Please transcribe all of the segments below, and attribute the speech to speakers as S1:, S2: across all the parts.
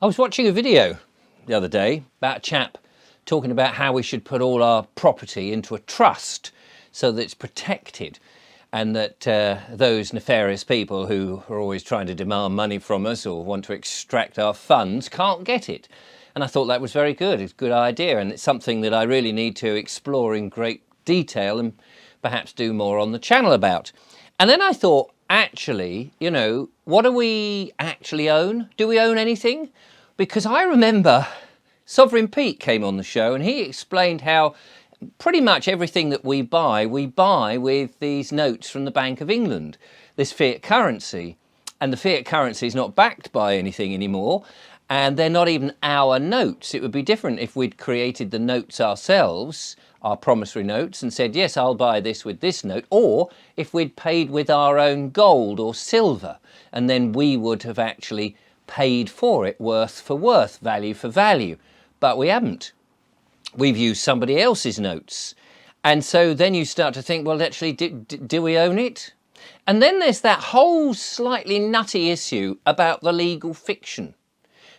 S1: I was watching a video the other day about a chap talking about how we should put all our property into a trust so that it's protected, and that those nefarious people who are always trying to demand money from us or want to extract our funds can't get it. And I thought that was very good. It's a good idea, and it's something that I really need to explore in great detail and perhaps do more on the channel about. And then I thought, actually, you know, what do we actually own? Do we own anything? Because I remember Sovereign Pete came on the show and he explained how pretty much everything that we buy with these notes from the Bank of England, this fiat currency. And the fiat currency is not backed by anything anymore, and they're not even our notes. It would be different if we'd created the notes ourselves, our promissory notes, and said, yes, I'll buy this with this note, or if we'd paid with our own gold or silver, and then we would have actually paid for it worth for worth, value for value. But we haven't. We've used somebody else's notes. And so then you start to think, well, actually, do we own it? And then there's that whole slightly nutty issue about the legal fiction.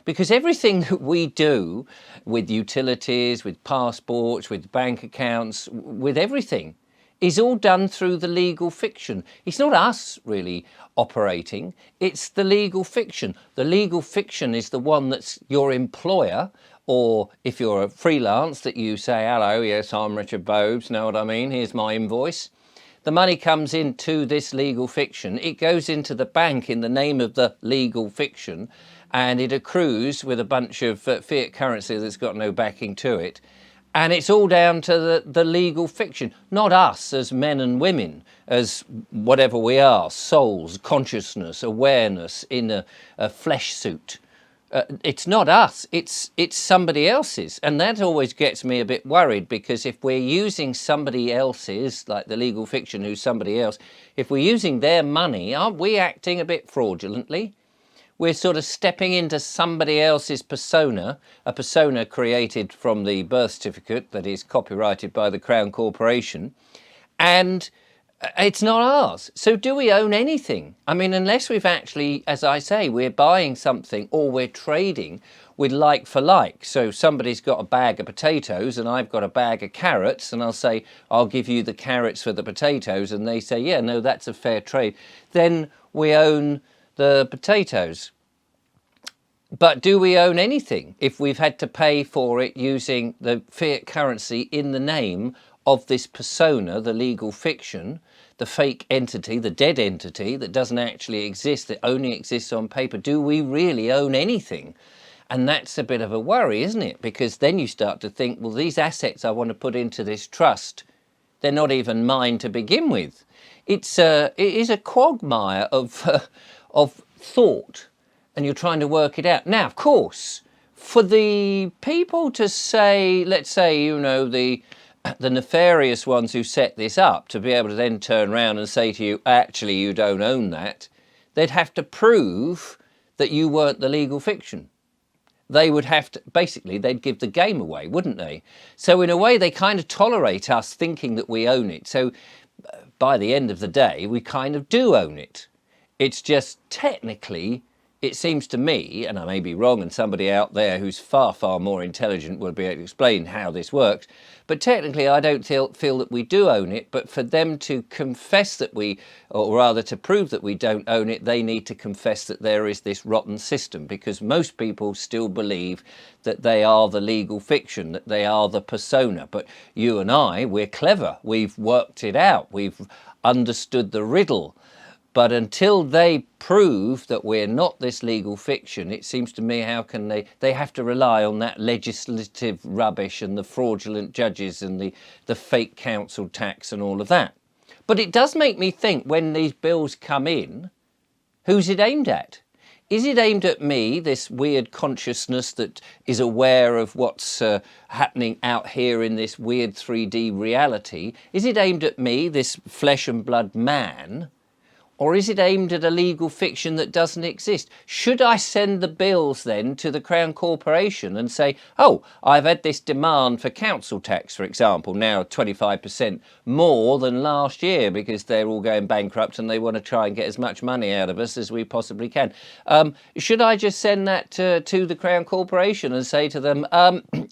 S1: Because everything that we do with utilities, with passports, with bank accounts, with everything, is all done through the legal fiction. It's not us really operating, it's the legal fiction. The legal fiction is the one that's your employer, or if you're a freelance that you say, hello, yes, I'm Richard Bobes, know what I mean, here's my invoice. The money comes into this legal fiction, it goes into the bank in the name of the legal fiction, and it accrues with a bunch of fiat currency that's got no backing to it. And it's all down to the legal fiction, not us as men and women, as whatever we are, souls, consciousness, awareness in a flesh suit. It's not us, it's somebody else's. And that always gets me a bit worried, because if we're using somebody else's, like the legal fiction who's somebody else, if we're using their money, aren't we acting a bit fraudulently? We're sort of stepping into somebody else's persona, a persona created from the birth certificate that is copyrighted by the Crown Corporation, and it's not ours. So do we own anything? I mean, unless we've actually, as I say, we're buying something or we're trading with like for like. So somebody's got a bag of potatoes and I've got a bag of carrots, and I'll say, I'll give you the carrots for the potatoes, and they say, yeah, no, that's a fair trade. Then we own the potatoes. But do we own anything if we've had to pay for it using the fiat currency in the name of this persona, the legal fiction, the fake entity, the dead entity that doesn't actually exist, that only exists on paper? Do we really own anything? And that's a bit of a worry, isn't it? Because then you start to think, well, these assets I want to put into this trust, they're not even mine to begin with. It is a quagmire of thought, and you're trying to work it out. Now, of course, for the people to say, let's say, you know, the nefarious ones who set this up, to be able to then turn around and say to you, actually, you don't own that, they'd have to prove that you weren't the legal fiction. They would have to, basically, they'd give the game away, wouldn't they? So in a way, they kind of tolerate us thinking that we own it. So by the end of the day, we kind of do own it. It's just technically, it seems to me, and I may be wrong, and somebody out there who's far, far more intelligent will be able to explain how this works, but technically I don't feel that we do own it. But for them to confess that we, or rather to prove that we don't own it, they need to confess that there is this rotten system, because most people still believe that they are the legal fiction, that they are the persona. But you and I, we're clever, we've worked it out, we've understood the riddle. But until they prove that we're not this legal fiction, it seems to me, how can they have to rely on that legislative rubbish and the fraudulent judges and the fake council tax and all of that. But it does make me think, when these bills come in, who's it aimed at? Is it aimed at me, this weird consciousness that is aware of what's happening out here in this weird 3D reality? Is it aimed at me, this flesh and blood man? Or is it aimed at a legal fiction that doesn't exist? Should I send the bills then to the Crown Corporation and say, oh, I've had this demand for council tax, for example, now 25% more than last year because they're all going bankrupt and they want to try and get as much money out of us as we possibly can. Should I just send that to the Crown Corporation and say to them,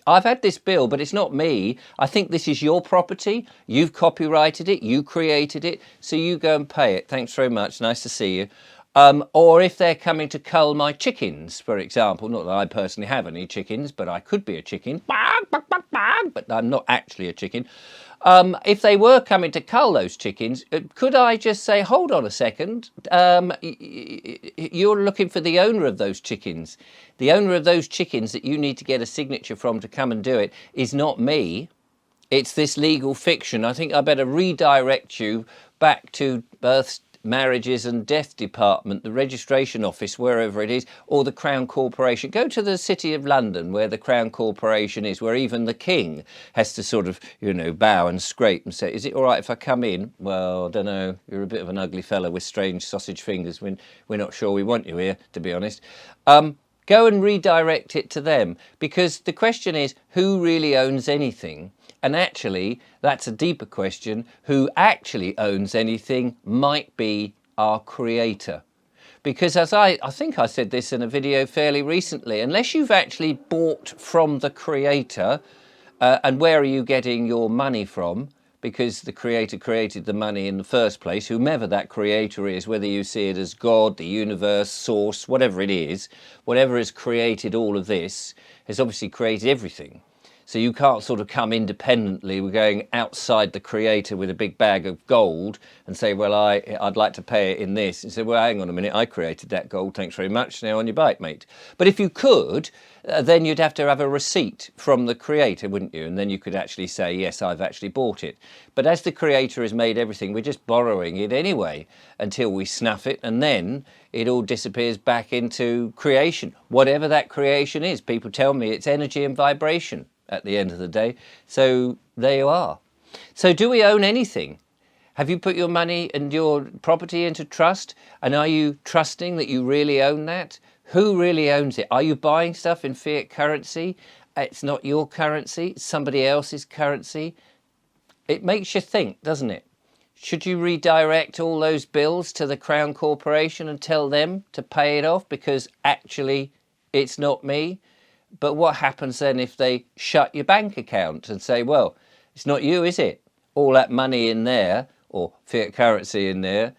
S1: I've had this bill, but it's not me. I think this is your property. You've copyrighted it. You created it. So you go and pay it. Thanks very much. Nice to see you. Or if they're coming to cull my chickens, for example, not that I personally have any chickens, but I could be a chicken, but I'm not actually a chicken. If they were coming to cull those chickens, could I just say, hold on a second, you're looking for the owner of those chickens. The owner of those chickens that you need to get a signature from to come and do it is not me. It's this legal fiction. I think I better redirect you back to births, marriages and death department, the registration office, wherever it is, or the Crown Corporation. Go to the City of London where the Crown Corporation is, where even the King has to sort of, you know, bow and scrape and say, is it all right if I come in? Well, I don't know, you're a bit of an ugly fella with strange sausage fingers. We're not sure we want you here, to be honest. Go and redirect it to them, because the question is, who really owns anything? And actually, that's a deeper question. Who actually owns anything might be our creator. Because as I think I said this in a video fairly recently, unless you've actually bought from the creator, and where are you getting your money from? Because the creator created the money in the first place, whomever that creator is, whether you see it as God, the universe, source, whatever it is, whatever has created all of this, has obviously created everything. So you can't sort of come independently, we're going outside the creator with a big bag of gold and say, well, I'd like to pay it in this. And say, well, hang on a minute, I created that gold, thanks very much, now on your bike, mate. But if you could, then you'd have to have a receipt from the creator, wouldn't you? And then you could actually say, yes, I've actually bought it. But as the creator has made everything, we're just borrowing it anyway until we snuff it, and then it all disappears back into creation. Whatever that creation is, people tell me it's energy and vibration at the end of the day. So there you are. So do we own anything? Have you put your money and your property into trust? And are you trusting that you really own that? Who really owns it? Are you buying stuff in fiat currency? It's not your currency, it's somebody else's currency. It makes you think, doesn't it? Should you redirect all those bills to the Crown Corporation and tell them to pay it off because actually it's not me? But what happens then if they shut your bank account and say, well, it's not you, is it? All that money in there, or fiat currency in there,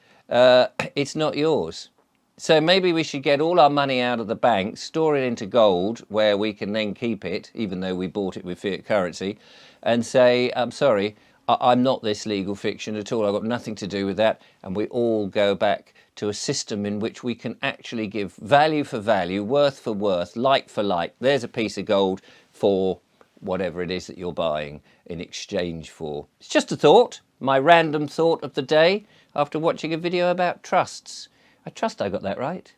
S1: it's not yours. So maybe we should get all our money out of the bank, store it into gold, where we can then keep it, even though we bought it with fiat currency, and say, I'm sorry, I'm not this legal fiction at all. I've got nothing to do with that. And we all go back to a system in which we can actually give value for value, worth for worth, like for like. There's a piece of gold for whatever it is that you're buying in exchange for. It's just a thought, my random thought of the day after watching a video about trusts. I trust I got that right.